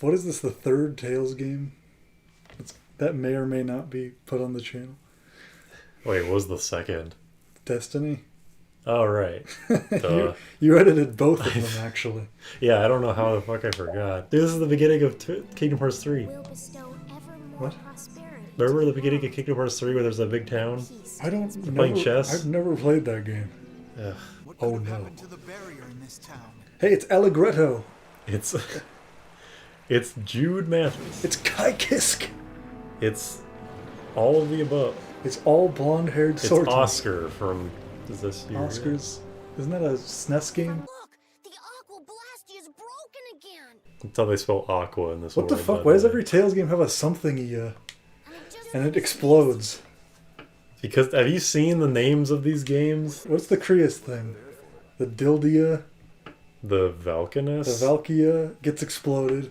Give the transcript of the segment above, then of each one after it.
What is this, the third Tales game? That may or may not be put on the channel. Wait, what was the second? Destiny. Oh, right. You edited both of them, actually. Yeah, I don't know how the fuck I forgot. Dude, this is the beginning of Kingdom Hearts 3. What? Remember the beginning of Kingdom Hearts 3 where there's that big town? I don't know. Playing chess? I've never played that game. Ugh. Oh no. Hey, it's Allegretto. It's Jude Mathis. It's Kai Kisk. It's all of the above. It's all blonde-haired It's swordsmen. Oscar from... Is this Yuri? Oscars. Isn't that a SNES game? Look, the Aqua Blasty is broken again. That's how they spell Aqua in this What world. the fuck? Why does every Tales game have a something-y, and it explodes? Because, have you seen the names of these games? What's the Creus thing? The Dildia, The Valkanus? the Valkia gets exploded.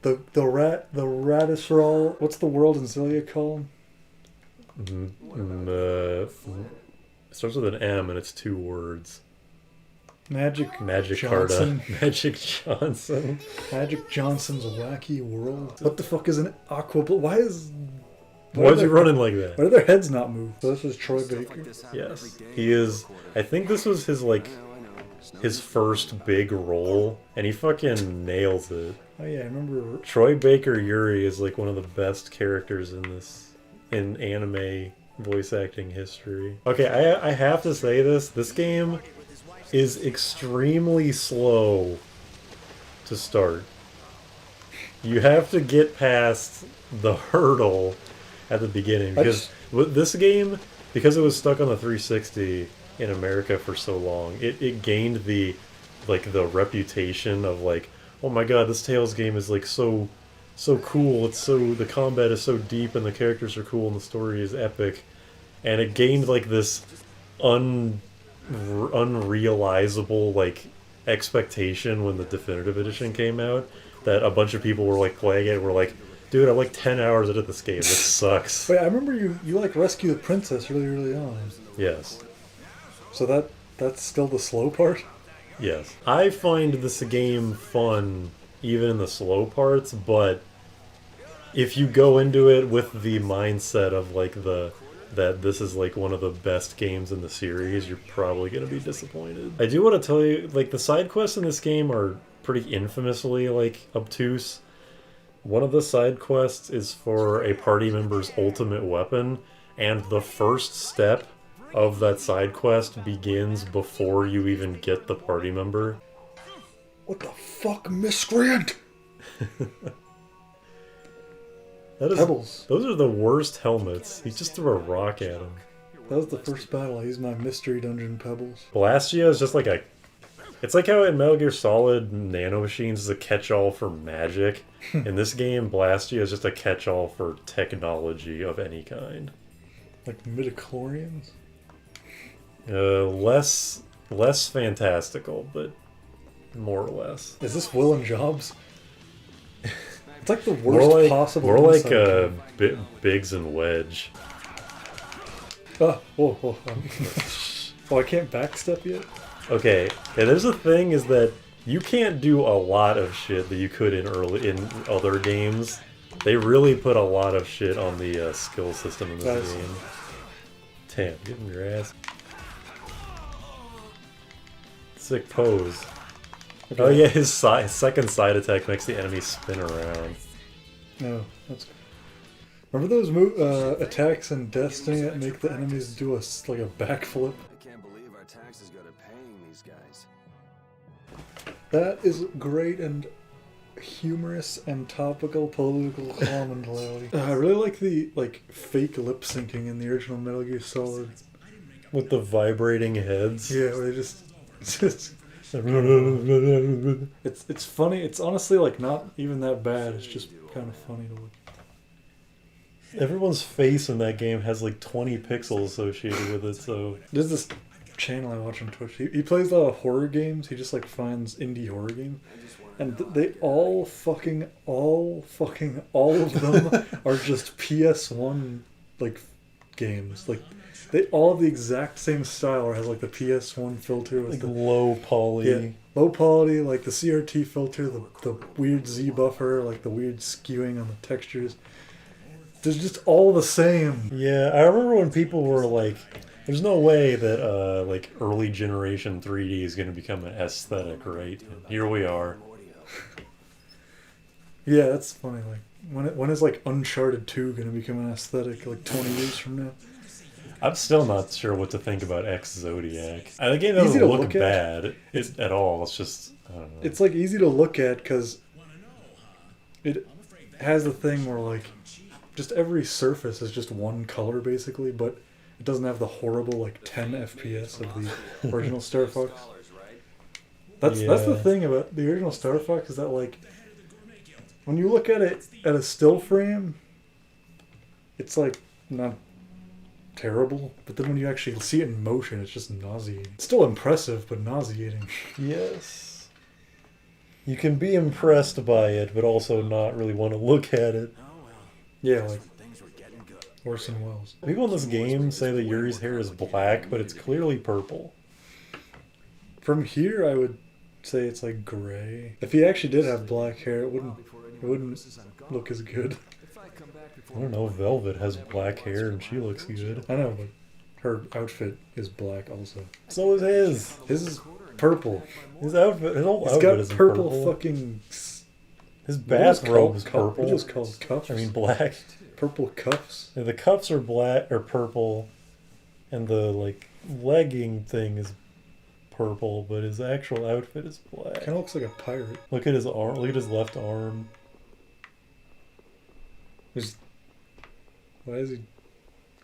The Radisral. What's the world in Xillia called? It starts with an M and it's 2 words. Magic Carta. Johnson. Magic Johnson. Magic Johnson's Wacky World. What the fuck is an Aqua? Why is? Why'd you running like that? Why do their heads not move? So this is Troy Baker. Yes. He is... I think this was his, like, his first big role, and he fucking nails it. Oh yeah, I remember. Troy Baker Yuri is, like, one of the best characters in anime voice acting history. Okay, I have to say this. This game is extremely slow to start. You have to get past the hurdle at the beginning, because this game, because it was stuck on the 360 in America for so long, it gained the reputation of like, oh my god, this Tales game is like so cool, the combat is so deep and the characters are cool and the story is epic, and it gained like this unrealizable like expectation when the definitive edition came out, that a bunch of people were like playing it and were like, dude, I'm like 10 hours into this game. This sucks. Wait, I remember you like rescue the princess really early on. Yes. So that's still the slow part? Yes. I find this game fun even in the slow parts, but if you go into it with the mindset of like that this is like one of the best games in the series, you're probably going to be disappointed. I do want to tell you, like, the side quests in this game are pretty infamously like obtuse. One of the side quests is for a party member's ultimate weapon, and the first step of that side quest begins before you even get the party member. What the fuck, miscreant? Pebbles. Those are the worst helmets. He just threw a rock at him. That was the first battle. I used my mystery dungeon pebbles. Blastia is just like a... It's like how in Metal Gear Solid, Nano Machines is a catch-all for magic. In this game, Blastia is just a catch-all for technology of any kind. Like midichlorians? Less fantastical, but more or less. Is this Will and Jobs? It's like the worst possible. More like Biggs and Wedge. Oh, whoa. Oh, I can't backstep yet? Okay, yeah, there's a thing is that you can't do a lot of shit that you could in other games. They really put a lot of shit on the skill system in this game. Damn, give him your ass. Sick pose. Okay. Oh yeah, his second side attack makes the enemy spin around. No, that's good. Remember those attacks in Destiny that make the enemies do like a backflip? I can't believe our taxes go to paying these guys. That is great and humorous and topical political commentary. I really like the fake lip syncing in the original Metal Gear Solid. With the vibrating heads. Yeah, where they just it's funny. It's honestly like not even that bad. It's just kind of funny to look. Everyone's face in that game has like 20 pixels associated with it, so... There's this channel I watch on Twitch. He plays a lot of horror games. He just like finds indie horror games. And they all of them are just PS1 like games. Like, they all have the exact same style. It has like the PS1 filter with Like the low poly. yeah, low quality, like the CRT filter, the weird Z buffer, like the weird skewing on the textures. They're just all the same. Yeah, I remember when people were like, there's no way that like early generation 3D is going to become an aesthetic, right? And here we are. Yeah, that's funny. Like, when is like Uncharted 2 going to become an aesthetic? Like 20 years from now? I'm still not sure what to think about X Zodiac. The game doesn't Easy to look look at. bad at all. It's just, I don't know. It's like easy to look at because it has the thing where like just every surface is just one color basically, but it doesn't have the horrible like 10 FPS of the original Star Fox. That's the thing about the original Star Fox is that like when you look at it at a still frame, it's like not terrible, but then when you actually see it in motion, it's just nauseating. It's still impressive, but nauseating. Yes. You can be impressed by it, but also not really want to look at it. Yeah, like Orson Welles. People in this game say that Yuri's hair is black, but it's clearly purple. From here, I would say it's like gray. If he actually did have black hair, it wouldn't look as good. I don't know, Velvet has black hair and she looks good. I know, but her outfit is black also. So is his. His is purple. His whole It's outfit got is purple fucking... His bathrobe is What purple. is called cuffs? I mean black. Purple cuffs? The cuffs are black or purple, and the like legging thing is purple, but his actual outfit is black. Kind of looks like a pirate. Look at his arm. Look at his left arm. Why is he...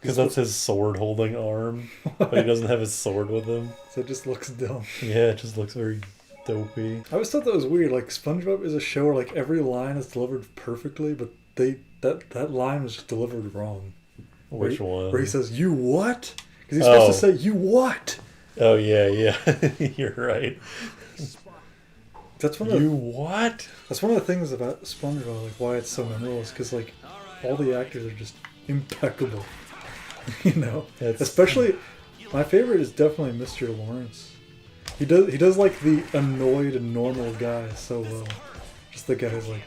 Because that's his sword-holding arm, but he doesn't have his sword with him. So it just looks dumb. Yeah, it just looks very dopey. I always thought that was weird. Like, SpongeBob is a show where like every line is delivered perfectly, but that line was just delivered wrong. Which one? Where he says, "You what?" Because he's supposed to say, "You what?" Oh yeah, you're right. That's one of You what? That's one of the things about SpongeBob, like why it's so memorable, is because like all the actors are just impeccable. You know, especially my favorite is definitely Mr. Lawrence. He does like the annoyed and normal guy so well. Just the guy who's like,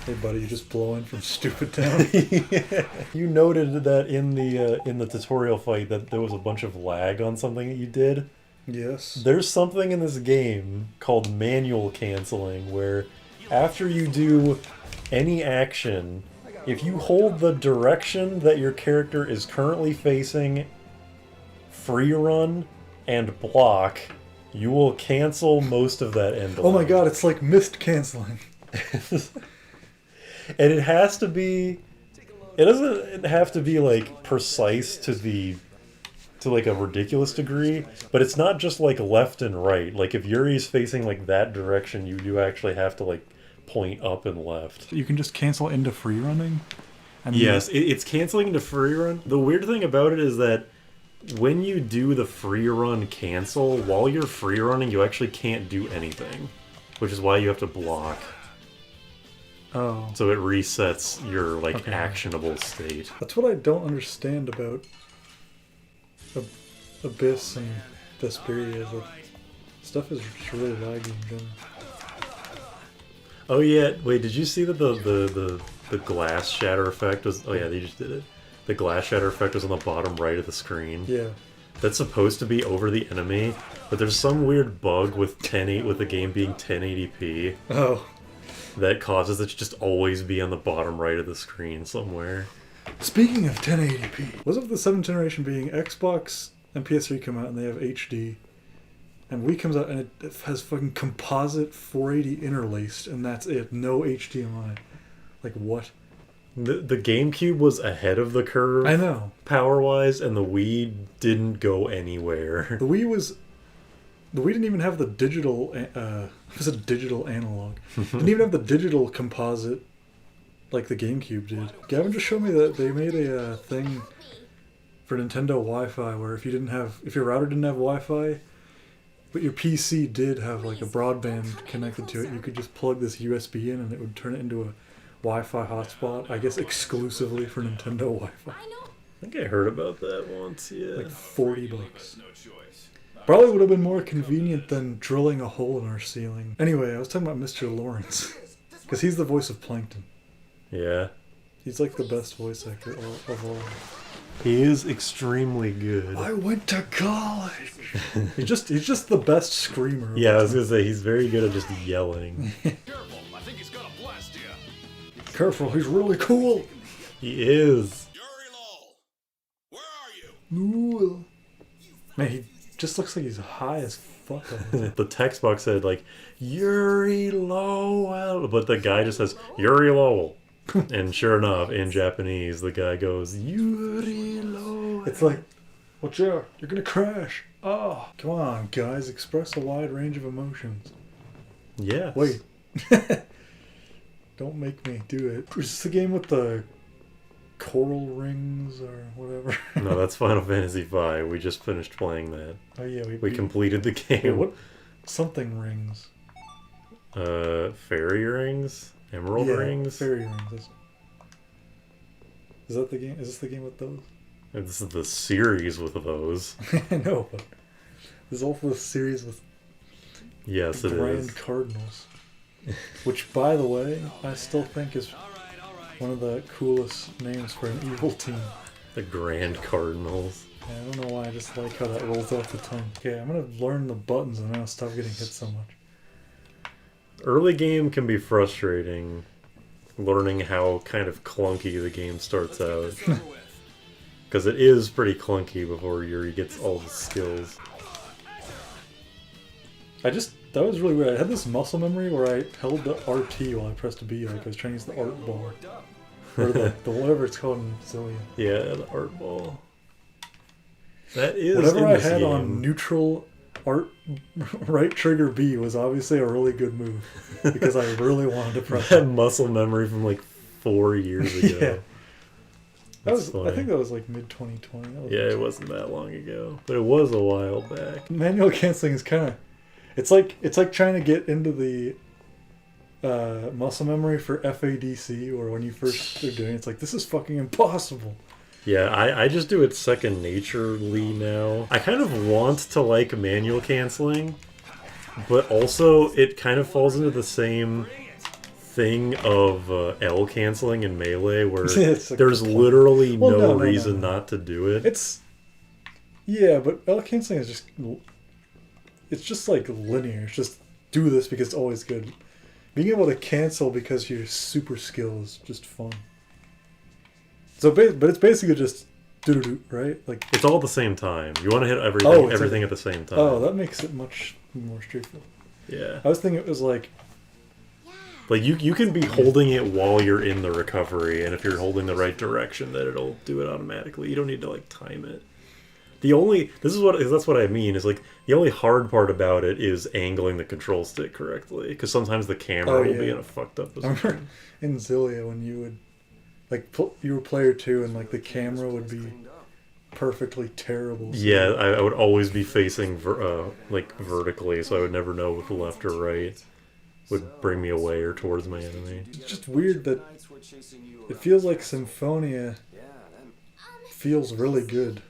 "Hey buddy, you just blowing from Stupid Town." Yeah. You noted that in the tutorial fight that there was a bunch of lag on something that you did. Yes. There's something in this game called manual canceling where after you do any action, if you hold the direction that your character is currently facing, free run, and block, you will cancel most of that end. Oh my god, it's like mist canceling. And it has to be... It doesn't have to be like precise to like a ridiculous degree, but it's not just like left and right. Like if Yuri's facing like that direction, you do actually have to like point up and left. You can just cancel into free running? Yes, it's canceling into free run. The weird thing about it is that when you do the free run cancel, while you're free running, you actually can't do anything, which is why you have to block. Oh. So it resets your like actionable state. That's what I don't understand about Abyss and Vesperia, is that stuff is just really laggy in general. Oh yeah, wait, did you see that the glass shatter effect was... Oh yeah, they just did it. The glass shatter effect was on the bottom right of the screen. Yeah. That's supposed to be over the enemy, but there's some weird bug with the game being 1080p. Oh. That causes it to just always be on the bottom right of the screen somewhere. Speaking of 1080p, was it the 7th generation being Xbox and PS3 come out and they have HD, and Wii comes out and it has fucking composite 480 interlaced, and that's it, no HDMI. Like what? The GameCube was ahead of the curve. I know. Power-wise, and the Wii didn't go anywhere. The Wii didn't even have the digital. It was a digital analog. Didn't even have the digital composite like the GameCube did. Gavin just showed me that they made a thing for Nintendo Wi-Fi where if your router didn't have Wi-Fi, but your PC did have like a broadband connected to it, you could just plug this USB in and it would turn it into a Wi-Fi hotspot. I guess exclusively for Nintendo Wi-Fi. think I heard about that once, yeah. Like $40. Probably would have been more convenient than drilling a hole in our ceiling. Anyway, I was talking about Mr. Lawrence. Because he's the voice of Plankton. Yeah. He's like the best voice actor of all. He is extremely good. I went to college! he's just the best screamer. Yeah, I was gonna say, he's very good at just yelling. Careful, I think he's gonna blast you. Careful, he's really cool! He is. Yuri Lowell, where are you? Man, he just looks like he's high as fuck. The text box said, like, Yuri Lowell, but the guy just says, Yuri Lowell. And sure enough, in Japanese, the guy goes, Yuri Lowell. It's like, watch out, you're gonna crash. Oh, come on, guys, express a wide range of emotions. Yes. Wait. Don't make me do it. Is this the game with the coral rings or whatever? No, that's Final Fantasy V. We just finished playing that. Oh yeah, We completed the game. Wait, what? Something rings. Fairy rings? Emerald rings? Fairy rings. Is that the game? Is this the game with those? This is the series with those. I know, but there's also a series with Yes, it Grand is. Cardinals. Which, by the way, I still think is one of the coolest names for an evil team. The Grand Cardinals. I don't know why, I just like how that rolls off the tongue. Okay, I'm gonna learn the buttons and then I'll stop getting hit so much. Early game can be frustrating, learning how kind of clunky the game starts out. Because it is pretty clunky before Yuri gets all the skills. That was really weird. I had this muscle memory where I held the RT while I pressed B, like I was trying to use the art ball. Or the whatever it's called in Zillia. Yeah, the art ball. That is Whatever in I this had game. on neutral art right trigger B was obviously a really good move. Because I really wanted to press That it. muscle memory from like 4 years ago. Yeah. That's I funny. think that was like mid 2020. Yeah, it wasn't that long ago. But it was a while back. Manual canceling is kind of it's like trying to get into the muscle memory for FADC, or when you first are doing it, it's like, this is fucking impossible. Yeah, I just do it second naturally now. I kind of want to like manual canceling, but also it kind of falls into the same thing of L canceling in Melee, where It's like there's the point. literally Well, no no, reason no. not to do it. Yeah, but L canceling is just like linear. It's just do this because it's always good. Being able to cancel because you're super skilled is just fun. So, but it's basically just do right? Like, It's all at the same time. You want to hit everything, Oh, it's everything at the same time. oh, that makes it much more straightforward. Yeah. I was thinking it was like, Like, you can be holding it while you're in the recovery, and if you're holding the right direction, then it'll do it automatically. You don't need to, like, time it. That's what I mean, is, like, the only hard part about it is angling the control stick correctly, because sometimes the camera will be in a fucked up I remember position. in Zillia when you would, like, you were player 2 and, like, the camera would be perfectly terrible. So Yeah, I would always be facing, like, vertically, so I would never know if left or right would bring me away or towards my enemy. It's just weird that it feels like Symphonia feels really good.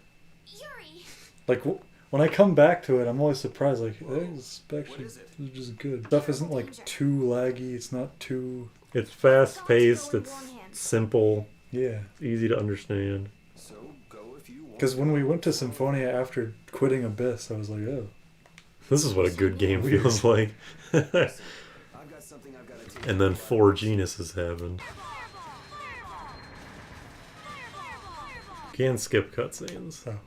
Yuri! Like, when I come back to it, I'm always surprised, like, hey, it's actually just good. Stuff isn't, like, too laggy, it's not too... It's fast-paced, it's simple, Yeah. easy to understand. So go if you want. Because when we went to Symphonia after quitting Abyss, I was like, oh. This is what a good game feels like. I've got something I've got to take. And then 4 genuses happened. You can skip cutscenes. Oh.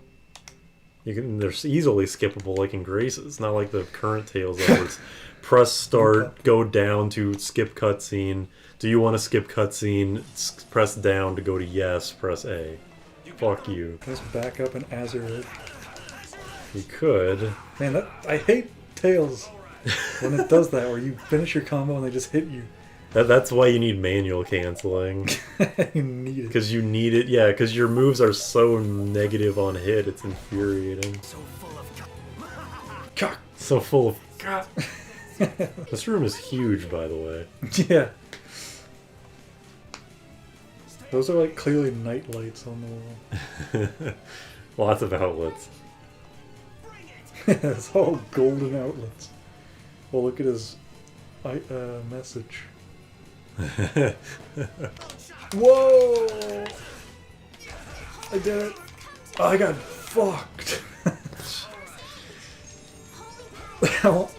They're easily skippable, like in Graces. Not like the current Tales of, where it's press start, go down to skip cutscene. Do you want to skip cutscene? Press down to go to yes, press A. Fuck you. Just back up in Azeroth. You could. Man, I hate Tales when it does that, where you finish your combo and they just hit you. That's why you need manual canceling. You need it. Because you need it, yeah, because your moves are so negative on hit, it's infuriating. Cock. So full of God. This room is huge, by the way. Yeah. Those are like clearly night lights on the wall. Lots of outlets. It's all golden outlets. Well, look at his message. Whoa! I did it. Oh, I got fucked.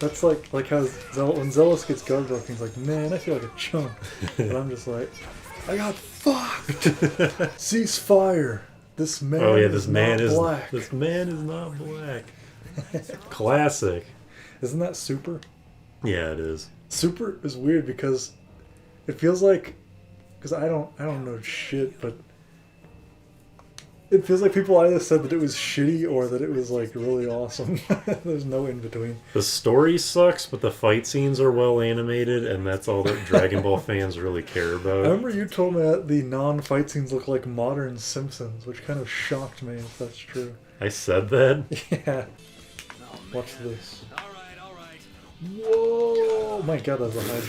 That's like how when Zealous gets guarded up, he's like, man, I feel like a chump. But I'm just like, I got fucked. Cease fire. This man. Oh yeah, this man is black. This man is not black. Classic. Isn't that Super? Yeah, it is. Super is weird because it feels like, because I don't know shit, but it feels like people either said that it was shitty or that it was like really awesome. There's no in between. The story sucks, but the fight scenes are well animated, and that's all that Dragon Ball fans really care I about. remember you told me that the non-fight scenes look like modern Simpsons, which kind of shocked me if that's true. I said that? Yeah. Watch this. Whoa! My god, that's a high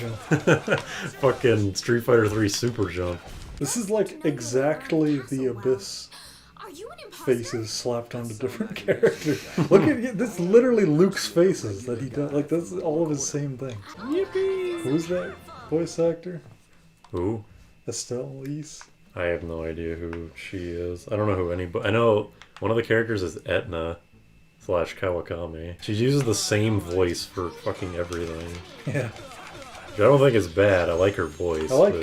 jump. Fucking Street Fighter 3 Super Jump. This is like exactly the Abyss Are you an imposter? faces slapped onto different characters. Look at this, literally Luke's faces that he does. Like, that's all of his same thing. Yippee! Who's that voice actor? Who? Estelle East? I have no idea who she is. I don't know who anybody... I know one of the characters is Etna / Kawakami. She uses the same voice for fucking everything. Yeah. I don't think it's bad. I like her voice. I like... But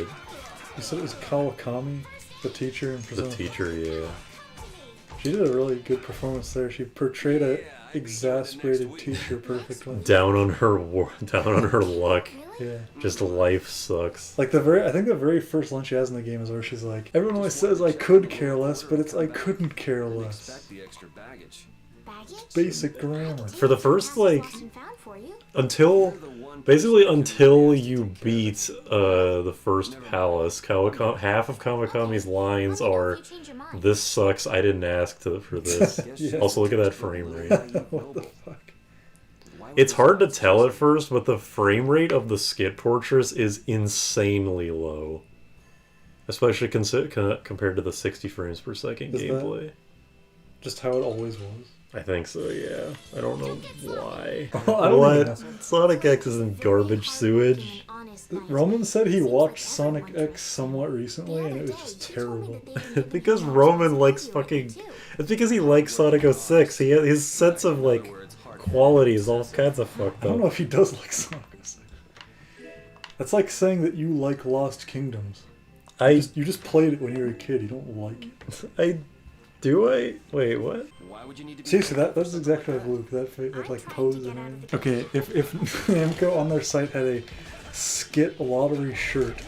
You said it was Kawakami, the teacher in the Persona. teacher, yeah. She did a really good performance there. She portrayed a exasperated teacher perfectly. Down on her luck. Yeah. Just life sucks. Like I think the very first line she has in the game is where she's like, everyone always says I could care less, but it's I couldn't care less. Expect the extra baggage. Baggage? Basic grammar. For the first, like, Lost and found for you. until you beat the first palace, half of Kawakami's lines are, "This sucks. I didn't ask for this." Yeah. Also, look at that frame rate. What the fuck? It's hard to tell at first, but the frame rate of the skit portraits is insanely low, especially compared to the 60 frames per second Is that- gameplay. Just how it always was. I think so, yeah. I don't know why. I don't What? even know. Sonic X is in garbage sewage. Roman said he watched Sonic X somewhat recently, and it was just terrible. Because Roman likes fucking... It's because he likes Sonic 06. His sense of, like, quality is all kinds of fucked I don't know up. if he does like Sonic 06. That's like saying that you like Lost Kingdoms. You just played it when you were a kid. You don't like it. Wait, what? Why would you need to be Seriously, that's exactly like Luke. That like pose and everything. Okay, if Namco on their site had a skit lottery shirt,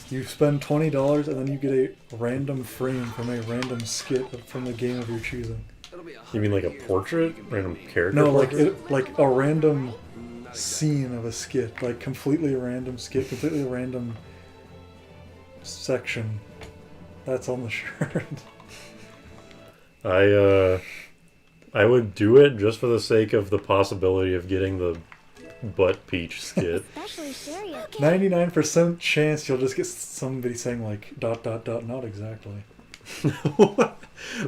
you spend $20 and then you get a random frame from a random skit from the game of your choosing. You mean like a portrait? Random character No, portrait? like a random scene of a skit, like completely random skit, completely random section. That's on the shirt. I would do it just for the sake of the possibility of getting the butt peach skit. Especially serious. 99% chance you'll just get somebody saying like ... not exactly.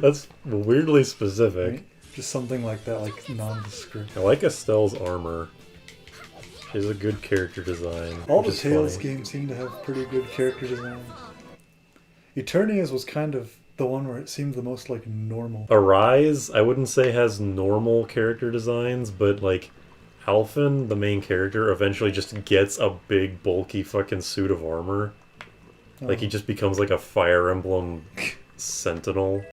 That's weirdly specific. Right? Just something like that, like nondescript. I like Estelle's armor. She has a good character design. All which the is Tales funny. games seem to have pretty good character designs. Eternia's was kind of the one where it seemed the most like normal. Arise, I wouldn't say has normal character designs, but like Alphen, the main character, eventually just gets a big bulky fucking suit of armor. Like he just becomes like a Fire Emblem sentinel.